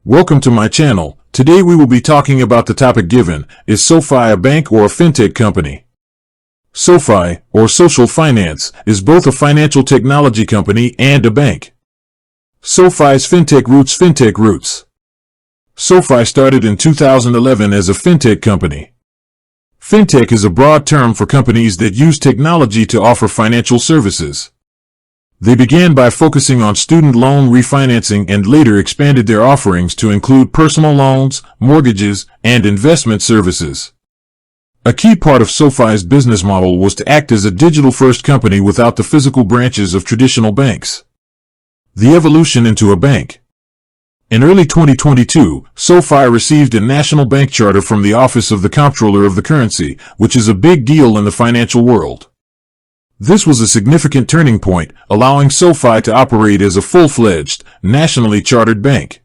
Welcome to my channel. Today we will be talking about the topic given, is SoFi a bank or a fintech company? SoFi, or social finance, is both a financial technology company and a bank. SoFi's fintech roots. SoFi started in 2011 as a fintech company. Fintech is a broad term for companies that use technology to offer financial services. They began by focusing on student loan refinancing and later expanded their offerings to include personal loans, mortgages, and investment services. A key part of SoFi's business model was to act as a digital-first company without the physical branches of traditional banks. The evolution into a bank. In early 2022, SoFi received a national bank charter from the Office of the Comptroller of the Currency, which is a big deal in the financial world. This was a significant turning point, allowing SoFi to operate as a full-fledged, nationally chartered bank.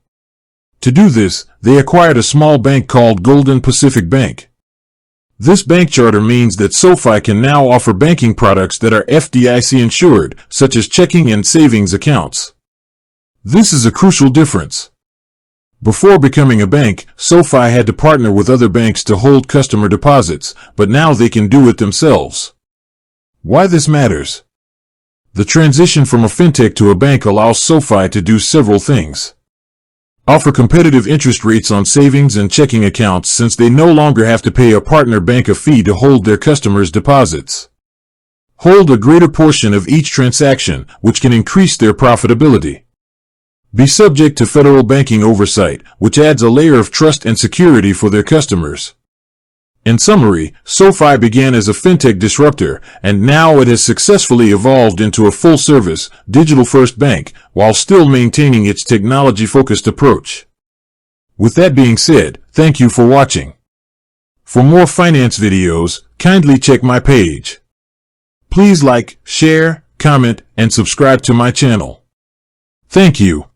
To do this, they acquired a small bank called Golden Pacific Bank. This bank charter means that SoFi can now offer banking products that are FDIC insured, such as checking and savings accounts. This is a crucial difference. Before becoming a bank, SoFi had to partner with other banks to hold customer deposits, but now they can do it themselves. Why this matters? The transition from a fintech to a bank allows SoFi to do several things. Offer competitive interest rates on savings and checking accounts since they no longer have to pay a partner bank a fee to hold their customers' deposits. Hold a greater portion of each transaction, which can increase their profitability. Be subject to federal banking oversight, which adds a layer of trust and security for their customers. In summary, SoFi began as a fintech disruptor, and now it has successfully evolved into a full-service, digital-first bank, while still maintaining its technology-focused approach. With that being said, thank you for watching. For more finance videos, kindly check my page. Please like, share, comment, and subscribe to my channel. Thank you.